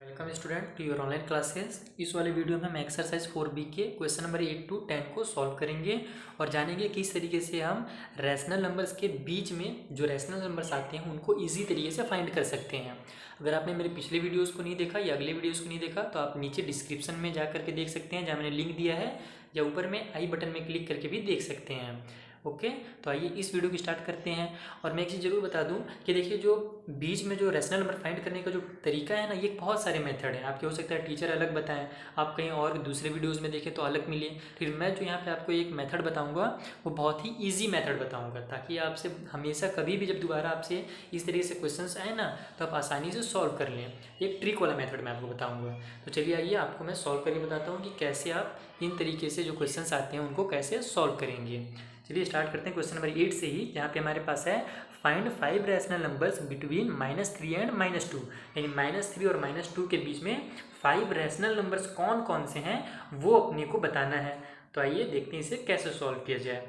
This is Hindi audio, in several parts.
Welcome student to your online classes. इस वाले वीडियो में हम एक्सरसाइज 4B के क्वेश्चन नंबर 8 to 10 को सॉल्व करेंगे और जानेंगे किस तरीके से हम रैशनल नंबर्स के बीच में जो रैशनल नंबर्स आते हैं उनको इजी तरीके से फाइंड कर सकते हैं। अगर आपने मेरे पिछले वीडियोस को नहीं देखा या अगले वीडियोस को नहीं देखा तो आप नीचे डिस्क्रिप्शन में जा करके देख सकते हैं, जहाँ मैंने लिंक दिया है, या ऊपर में आई बटन में क्लिक करके भी देख सकते हैं। ओके, तो आइए इस वीडियो की स्टार्ट करते हैं। और मैं एक चीज़ जरूर बता दूं कि देखिए, जो बीच में जो रैशनल नंबर फाइंड करने का जो तरीका है ना, ये बहुत सारे मेथड हैं। आपके हो सकता है टीचर अलग बताएं, आप कहीं और दूसरे वीडियोस में देखें तो अलग मिले। फिर मैं जो यहाँ पे आपको एक मेथड बताऊंगा वो बहुत ही ईजी मेथड बताऊंगा, ताकि आपसे हमेशा कभी भी जब दोबारा आपसे इस तरीके से क्वेश्चन आए ना तो आप आसानी से सॉल्व कर लें। एक ट्रिक वाला मेथड मैं आपको बताऊँगा। तो चलिए आइए आपको मैं सॉल्व करके बताता हूँ कि कैसे आप इन तरीके से जो क्वेश्चन आते हैं उनको कैसे सॉल्व करेंगे। चलिए स्टार्ट करते हैं क्वेश्चन नंबर 8 से ही, जहाँ पे हमारे पास है find 5 rational numbers between -3 and -2। यानी -3 और -2 के बीच में 5 रैशनल नंबर्स कौन कौन से हैं वो अपने को बताना है। तो आइए देखते हैं इसे कैसे सॉल्व किया जाए।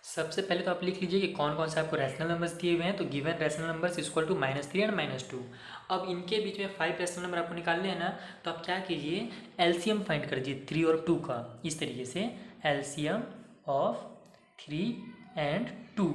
सबसे पहले तो आप लिख लीजिए कि कौन कौन से आपको रैशनल नंबर्स दिए हुए हैं। तो given rational numbers equal to -3 and -2। अब इनके बीच में 5 रैशनल नंबर आपको निकालने हैं ना, तो आप क्या कीजिए, एलसीएम फाइंड कर दीजिए 3 और 2 का। इस तरीके से एलसीएम ऑफ 3 एंड 2,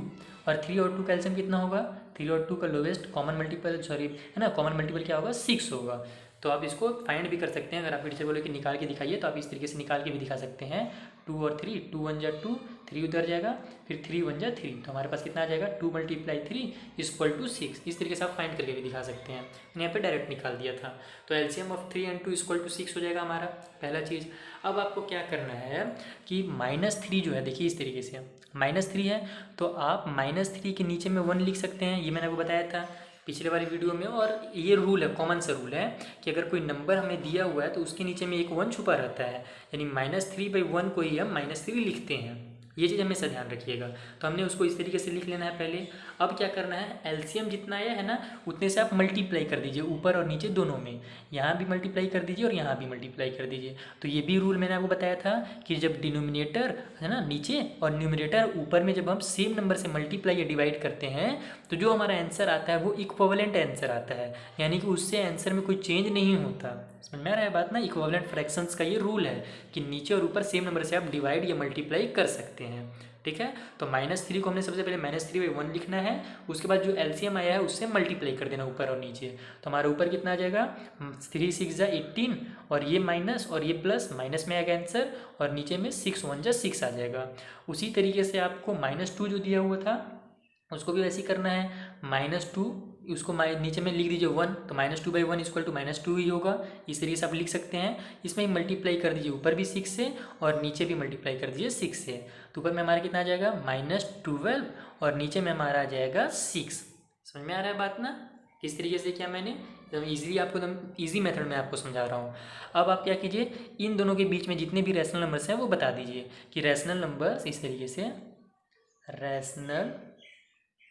और 3 और 2 का एलसीएम कितना होगा, 3 और 2 का लोवेस्ट कॉमन मल्टीपल, सॉरी है ना, कॉमन मल्टीपल क्या होगा, 6 होगा। तो आप इसको फाइंड भी कर सकते हैं। अगर आपके टीचर बोले कि निकाल के दिखाइए तो आप इस तरीके से निकाल के भी दिखा सकते हैं। 2 और 3, 2 1 जा 2, 3 उधर जाएगा, फिर 3 1 जा 3, तो हमारे पास कितना आ जाएगा, 2 × 3 = 6। इस तरीके से आप फाइंड करके भी दिखा सकते हैं। मैंने यहाँ पे डायरेक्ट निकाल दिया था। तो एलसीएम ऑफ 3 एंड 2 = 6 हो जाएगा हमारा पहला चीज़। अब आपको क्या करना है कि -3 जो है, देखिए इस तरीके से -3 है तो आप -3 के नीचे में 1 लिख सकते हैं। ये मैंने आपको बताया था पिछले वाली वीडियो में, और ये रूल है, कॉमन सा रूल है कि अगर कोई नंबर हमें दिया हुआ है तो उसके नीचे में एक 1 छुपा रहता है, यानी -3/1 को ही हम -3 लिखते हैं। ये चीज़ हमेशा ध्यान रखिएगा। तो हमने उसको इस तरीके से लिख लेना है पहले। अब क्या करना है, एलसीएम जितना आया है ना उतने से आप मल्टीप्लाई कर दीजिए, ऊपर और नीचे दोनों में। यहाँ भी मल्टीप्लाई कर दीजिए और यहाँ भी मल्टीप्लाई कर दीजिए। तो ये भी रूल मैंने आपको बताया था कि जब डिनोमिनेटर है ना नीचे और न्यूमरेटर ऊपर में जब हम सेम नंबर से मल्टीप्लाई या डिवाइड करते हैं तो जो हमारा आंसर आता है वो इक्विवेलेंट आंसर आता है, यानी कि उससे आंसर में कोई चेंज नहीं होता। समझ में आ रहा है बात ना। इक्विवेलेंट फ्रैक्शंस का ये रूल है कि नीचे और ऊपर सेम नंबर से आप डिवाइड या मल्टीप्लाई कर सकते हैं। ठीक है, तो -3 को हमने सबसे पहले -3/1 लिखना है। उसके बाद जो एलसीएम आया है उससे मल्टीप्लाई कर देना ऊपर और नीचे। तो हमारा ऊपर कितना आ जाएगा, 3 6 जा 18, और ये माइनस और ये प्लस, माइनस में आएगा आंसर, और नीचे में 6 1 जा 6 आ जाएगा। उसी तरीके से आपको -2 जो दिया हुआ था उसको भी वैसे ही करना है। -2 उसको नीचे में लिख दीजिए 1, तो -2/1 = -2 ही होगा। इस तरीके से आप लिख सकते हैं। इसमें ही मल्टीप्लाई कर दीजिए ऊपर भी 6 से और नीचे भी मल्टीप्लाई कर दीजिए 6 से। तो ऊपर में हमारा कितना आ जाएगा, -12, और नीचे में हमारा आ जाएगा 6। समझ में आ रहा है बात ना, किस तरीके से किया मैंने, एकदम ईजिली आपको, एकदम ईजी मेथड में आपको समझा रहा हूँ। अब आप क्या कीजिए, इन दोनों के बीच में जितने भी रैशनल नंबर्स हैं वो बता दीजिए कि रैशनल नंबर्स, इस तरीके से रैशनल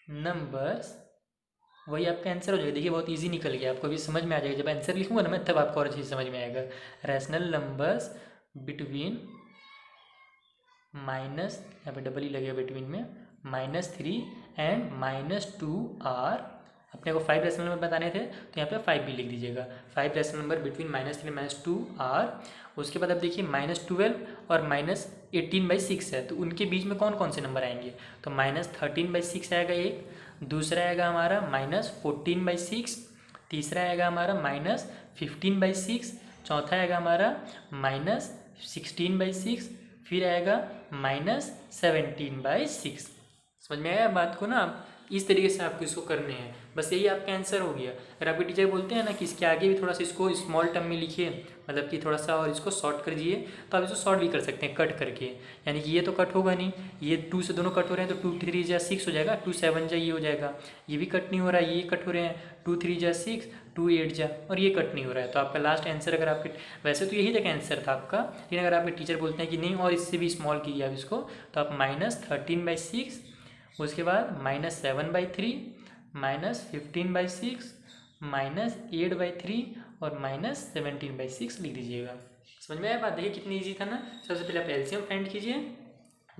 नंबर्स, वही आपका आंसर हो जाएगा। देखिए बहुत इजी निकल गया, आपको अभी समझ में आ जाएगा। जब आंसर लिखूंगा ना मैं तब आपको और अच्छी समझ में आएगा। रैशनल नंबर्स बिटवीन माइनस, यहाँ पे डबल ही लगेगा बिटवीन में, -3 एंड -2 आर, अपने को 5 रैशनल नंबर बताने थे तो यहाँ पे 5 भी लिख दीजिएगा। 5 rational number between -3 and -2 are. उसके बाद अब देखिए -12 और -18/6 है, तो उनके बीच में कौन कौन से नंबर आएंगे, तो -13/6 आएगा एक, दूसरा आएगा हमारा -14/6, तीसरा आएगा हमारा -15/6, चौथा आएगा हमारा -16/6, फिर आएगा -17/6। समझ में आया बात को ना। इस तरीके से आपको इसको करने हैं, बस यही आपका आंसर हो गया। अगर आपके टीचर बोलते हैं ना कि इसके आगे भी थोड़ा सा इसको स्मॉल टर्म में लिखिए, मतलब कि थोड़ा सा और इसको शॉर्ट कर दीजिए, तो आप इसको शॉर्ट भी कर सकते हैं कट करके। यानी कि ये तो कट होगा नहीं, ये 2 से दोनों कट हो रहे हैं तो 2 3 जा 6 हो जाएगा, 2 7 जा ये हो जाएगा। ये भी कट नहीं हो रहा है, ये कट हो रहे हैं, 2 3 जा 6, 2 8 जा, और ये कट नहीं हो रहा है। तो आपका लास्ट आंसर, अगर आपके, वैसे तो यही तक आंसर था आपका, लेकिन अगर आपके टीचर बोलते हैं कि नहीं और इससे भी स्मॉल कीजिए आप इसको, तो आप -13/6, उसके बाद -7/3, -15/6, -8/3 और -17/6 लिख दीजिएगा। समझ में आया बात। देखिए कितनी ईजी था ना। सबसे पहले आप एलसीएम फाइंड कीजिए,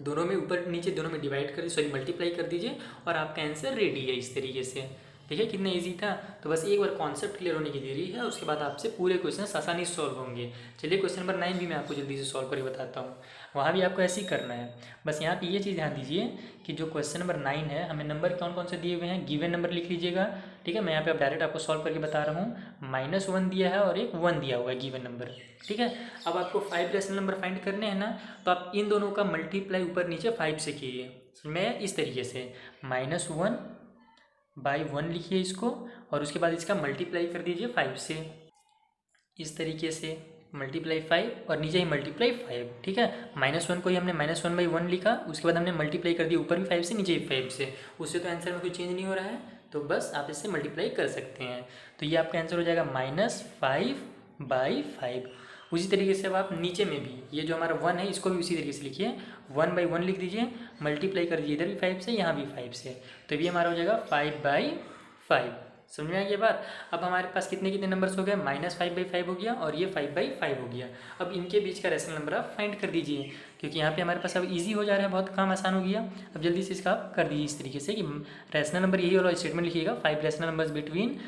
दोनों में ऊपर नीचे दोनों में डिवाइड कर, सॉरी मल्टीप्लाई कर दीजिए, और आपका आंसर रेडी है। इस तरीके से ठीक है, कितना ईजी था। तो बस एक बार कॉन्सेप्ट क्लियर होने की देरी है, उसके बाद आपसे पूरे क्वेश्चन आसानी से सॉल्व होंगे। चलिए क्वेश्चन नंबर 9 भी मैं आपको जल्दी से सॉल्व करके बताता हूँ। वहाँ भी आपको ऐसे ही करना है। बस यहाँ पे ये चीज़ ध्यान दीजिए कि जो क्वेश्चन नंबर 9 है, हमें नंबर कौन कौन से दिए हुए हैं, गिवन नंबर लिख लीजिएगा। ठीक है, मैं यहाँ पे अब डायरेक्ट आपको सॉल्व करके बता रहा हूँ। -1 दिया है और एक 1 दिया हुआ है गिवन नंबर। ठीक है, अब आपको 5 रैशनल नंबर फाइंड करने हैं ना, तो आप इन दोनों का मल्टीप्लाई ऊपर नीचे 5 से कीजिए। मैं इस तरीके से -1/1 लिखिए इसको, और उसके बाद इसका मल्टीप्लाई कर दीजिए 5 से। इस तरीके से मल्टीप्लाई 5 और नीचे ही मल्टीप्लाई 5। ठीक है, -1 को ही हमने -1/1 लिखा, उसके बाद हमने मल्टीप्लाई कर दिया ऊपर भी 5 से नीचे भी 5 से। उससे तो आंसर में कोई चेंज नहीं हो रहा है, तो बस आप इससे मल्टीप्लाई कर सकते हैं। तो ये आपका आंसर हो जाएगा -5/5। उसी तरीके से अब आप नीचे में भी ये जो हमारा 1 है इसको भी उसी तरीके से लिखिए, 1/1 लिख दीजिए, मल्टीप्लाई कर दीजिए इधर भी 5 से, यहाँ भी 5 से। तो ये हमारा हो जाएगा 5/5। समझ में आ गया बात। अब हमारे पास कितने कितने नंबर्स हो गए, -5/5 हो गया और ये 5/5 हो गया। अब इनके बीच का रैशनल नंबर आप फाइंड कर दीजिए, क्योंकि यहाँ पे हमारे पास अब इजी हो जा रहा है, बहुत काम आसान हो गया। अब जल्दी से इसका आप कर दीजिए इस तरीके से कि रैशनल नंबर यही वाला स्टेटमेंट लिखिएगा, 5 रैशनल नंबर्स बिटवीन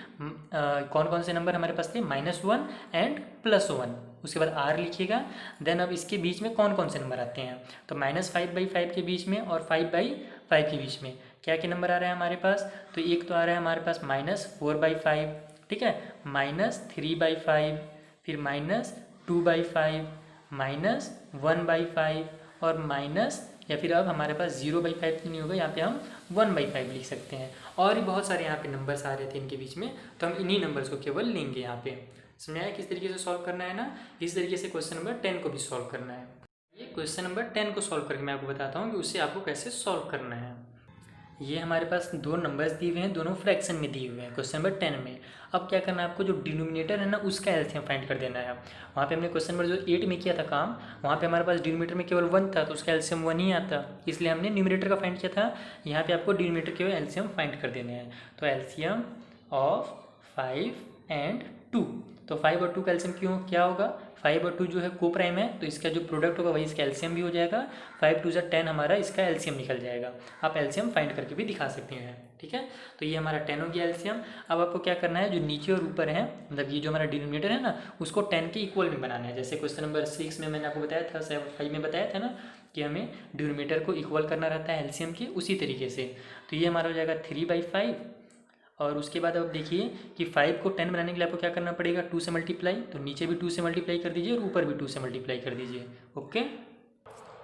कौन कौन से नंबर हमारे पास थे, -1 एंड +1। उसके बाद r लिखिएगा। देन अब इसके बीच में कौन कौन से नंबर आते हैं, तो -5/5 के बीच में और 5/5 के बीच में क्या क्या नंबर आ रहा है हमारे पास, तो एक तो आ रहा है हमारे पास -4/5, ठीक है, -3/5, फिर -2/5, -1/5 और माइनस, या फिर अब हमारे पास 0/5 तो नहीं होगा, यहाँ पे हम 1/5 लिख सकते हैं। और भी बहुत सारे यहाँ पे नंबर्स आ रहे थे इनके बीच में, तो हम इन्हीं नंबर्स को केवल लेंगे यहाँ पे। समझ आया किस तरीके से सॉल्व करना है ना। इस तरीके से क्वेश्चन नंबर 10 को भी सॉल्व करना है। ये क्वेश्चन नंबर 10 को सॉल्व करके मैं आपको बताता हूँ कि उससे आपको कैसे सॉल्व करना है। ये हमारे पास दो नंबर्स दिए हुए हैं, दोनों फ्रैक्शन में दिए हुए हैं क्वेश्चन नंबर 10 में। अब क्या करना है आपको, जो डिनोमिनेटर है ना उसका एलसीएम फाइंड कर देना है। वहाँ पे हमने क्वेश्चन नंबर जो 8 में किया था काम, वहाँ पे हमारे पास डिनोमिनेटर में केवल 1 था, तो उसका एलसीएम 1 ही आता, इसलिए हमने न्यूमिनेटर का फाइंड किया था। यहाँ पे आपको डिनोमिनेटर के एलसीएम फाइंड कर देने हैं। तो एलसीएम ऑफ 5 एंड 2, तो 5 और 2 का एलसीएम क्यों क्या होगा, 5 और 2 जो है को प्राइम है, तो इसका जो प्रोडक्ट होगा वही इसका एलसीएम भी हो जाएगा। 5 2 10 हमारा इसका एलसीएम निकल जाएगा। आप एलसीएम फाइंड करके भी दिखा सकते हैं। ठीक है, तो ये हमारा 10 हो गया एलसीएम। अब आपको क्या करना है, जो नीचे और ऊपर है, मतलब ये जो हमारा डिनोमिनेटर है ना उसको 10 के इक्वल में बनाना है। जैसे क्वेश्चन नंबर 6 में मैंने आपको बताया था, 5 में बताया था ना कि हमें डिनोमिनेटर को इक्वल करना रहता है एलसीएम के, उसी तरीके से। तो ये हमारा हो जाएगा 3/5। और उसके बाद अब देखिए कि 5 को 10 बनाने के लिए आपको क्या करना पड़ेगा, 2 से मल्टीप्लाई, तो नीचे भी 2 से मल्टीप्लाई कर दीजिए और ऊपर भी 2 से मल्टीप्लाई कर दीजिए। ओके,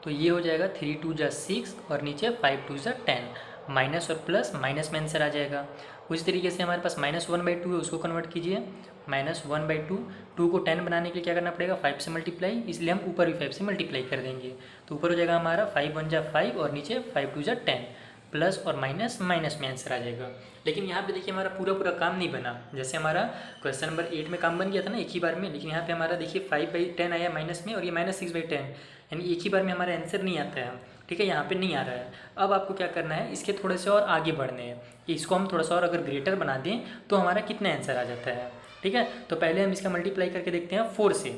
तो ये हो जाएगा 3 2 6 और नीचे 5 2 10, माइनस और प्लस, माइनस में आंसर आ जाएगा। उसी तरीके से हमारे पास -1/2 है, उसको कन्वर्ट कीजिए, -1/2। 2 को 10 बनाने के लिए क्या करना पड़ेगा, 5 से मल्टीप्लाई, इसलिए हम ऊपर भी 5 से मल्टीप्लाई कर देंगे। तो ऊपर हो जाएगा हमारा 5 1 5 और नीचे 5 2 10, प्लस और माइनस, माइनस में आंसर आ जाएगा। लेकिन यहाँ पे देखिए हमारा पूरा काम नहीं बना। जैसे हमारा क्वेश्चन नंबर 8 में काम बन गया था ना एक ही बार में, लेकिन यहाँ पे हमारा देखिए 5/10 आया माइनस में और ये -6/10, यानी एक ही बार में हमारा आंसर नहीं आता है। ठीक है, यहाँ पे नहीं आ रहा है। अब आपको क्या करना है, इसके थोड़े से और आगे बढ़ने हैं, इसको हम थोड़ा सा और अगर ग्रेटर बना दें तो हमारा कितना आंसर आ जाता है। ठीक है, तो पहले हम इसका मल्टीप्लाई करके देखते हैं 4 से,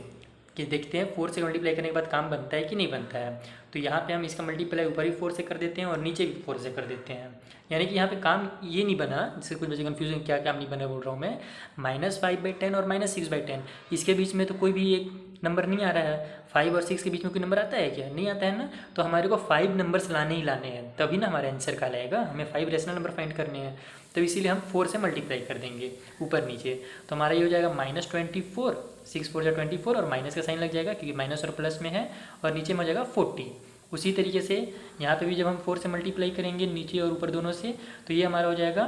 कि देखते हैं 4 से मल्टीप्लाई करने के बाद काम बनता है कि नहीं बनता है। तो यहाँ पे हम इसका मल्टीप्लाई ऊपर ही 4 से कर देते हैं और नीचे भी 4 से कर देते हैं। यानी कि यहाँ पे काम ये नहीं बना, जिससे कुछ बच्चे कन्फ्यूजन क्या काम नहीं बना बोल रहा हूँ मैं, -5/10 और -6/10 इसके बीच में तो कोई भी एक नंबर नहीं आ रहा है। 5 और 6 के बीच में कोई नंबर आता है क्या, नहीं आता है ना। तो हमारे को 5 नंबर्स लाने ही लाने हैं, तभी ना हमारा आंसर का आएगा। हमें 5 रेशनल नंबर फाइंड करने हैं, तो इसीलिए हम 4 से मल्टीप्लाई कर देंगे ऊपर नीचे। तो हमारा ये हो जाएगा -24, 6 4 24 और माइनस का साइन लग जाएगा क्योंकि माइनस और प्लस में है, और नीचे में हो जाएगा 40। उसी तरीके से यहाँ पे भी जब हम 4 से मल्टीप्लाई करेंगे नीचे और ऊपर दोनों से, तो ये हमारा हो जाएगा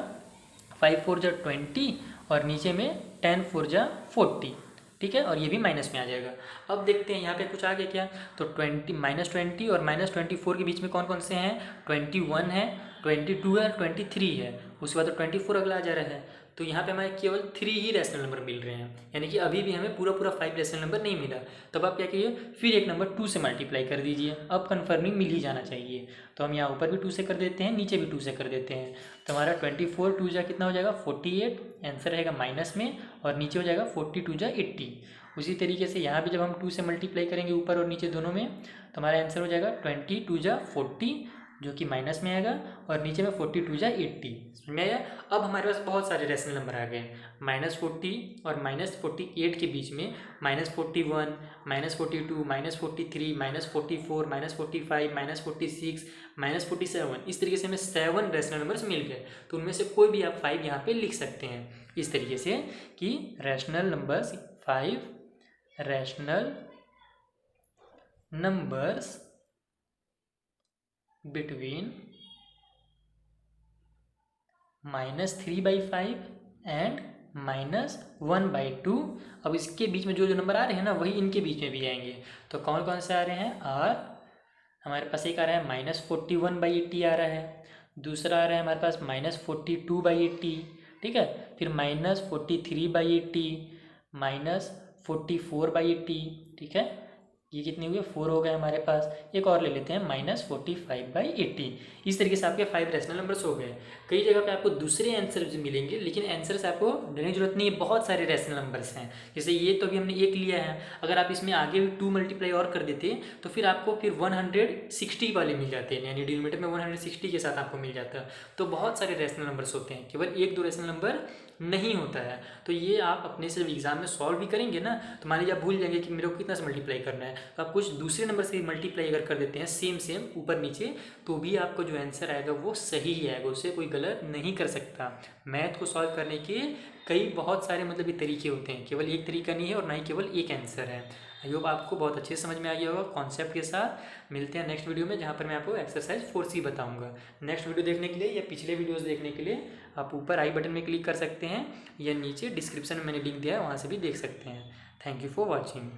5 4 20 और नीचे में 10 4 40। ठीक है, और ये भी माइनस में आ जाएगा। अब देखते हैं यहाँ पे कुछ आ गया क्या, तो -20 और -24 के बीच में कौन कौन से हैं, 21 है, 22 है, 23 है, उसके बाद तो 24 अगला आ जा रहा है। तो यहाँ पे हमें केवल 3 ही रैशनल नंबर मिल रहे हैं, यानी कि अभी भी हमें पूरा 5 रैशनल नंबर नहीं मिला। तब आप क्या कीजिए, फिर एक नंबर 2 से मल्टीप्लाई कर दीजिए, अब कन्फर्मिंग मिल ही जाना चाहिए। तो हम यहाँ ऊपर भी 2 से कर देते हैं, नीचे भी 2 से कर देते हैं। तो हमारा 24 2 कितना हो जाएगा 48, आंसर रहेगा माइनस में, और नीचे हो जाएगा 42 80। उसी तरीके से यहाँ भी जब हम 2 से मल्टीप्लाई करेंगे ऊपर और नीचे दोनों में, तो हमारा आंसर हो जाएगा 22 40, जो कि माइनस में आएगा, और नीचे में 42 जा 80। समझ में आया। अब हमारे पास बहुत सारे रेशनल नंबर आ गए, -40 और -48 के बीच में -41, -42, -43, -44, -45, -46, -47, इस तरीके से हमें 7 रेशनल नंबर्स मिल गए। तो उनमें से कोई भी आप 5 यहाँ पे लिख सकते हैं इस तरीके से कि rational numbers 5 rational numbers between -3/5 and -1/2। अब इसके बीच में जो जो नंबर आ रहे हैं ना वही इनके बीच में भी आएंगे। तो कौन कौन से आ रहे हैं? हमारे पास एक आ रहा है -41/80 आ रहा है, दूसरा आ रहा है हमारे पास -42/80, ठीक है, फिर -43/80, -44/80, ठीक है, ये कितने हुए? 4 हो गए हमारे पास। एक और ले लेते हैं -45/80। इस तरीके से आपके 5 रैशनल नंबर्स हो गए। कई जगह पे आपको दूसरे आंसर मिलेंगे, लेकिन आंसर्स आपको लेने की जरूरत नहीं है, बहुत सारे रैशनल नंबर्स हैं। जैसे ये तो अभी हमने एक लिया है, अगर आप इसमें आगे भी 2 मल्टीप्लाई और कर देते तो फिर आपको फिर 160 वाले मिल जाते हैं, यानी डिनोमिनेटर में 160 के साथ आपको मिल जाता है। तो बहुत सारे रैशनल नंबर्स होते हैं, केवल 1-2 रैशनल नंबर नहीं होता है। तो ये आप अपने से एग्जाम में सॉल्व भी करेंगे ना, तो मान लीजिए आप भूल जाएंगे कि मेरे को कितना से मल्टीप्लाई करना है, तो आप कुछ दूसरे नंबर से मल्टीप्लाई अगर कर देते हैं सेम ऊपर नीचे, तो भी आपको जो आंसर आएगा वो सही ही आएगा, उससे कोई गलत नहीं कर सकता। मैथ को सॉल्व करने के कई बहुत सारे मतलब ये तरीके होते हैं, केवल एक तरीका नहीं है और ना ही केवल एक आंसर है। आई होप आपको बहुत अच्छे से समझ में आ गया होगा कॉन्सेप्ट के साथ। मिलते हैं नेक्स्ट वीडियो में, जहाँ पर मैं आपको एक्सरसाइज 4C बताऊंगा। नेक्स्ट वीडियो देखने के लिए या पिछले वीडियोस देखने के लिए आप ऊपर आई बटन में क्लिक कर सकते हैं, या नीचे डिस्क्रिप्शन में मैंने लिंक दिया है, वहाँ से भी देख सकते हैं। Thank you for watching.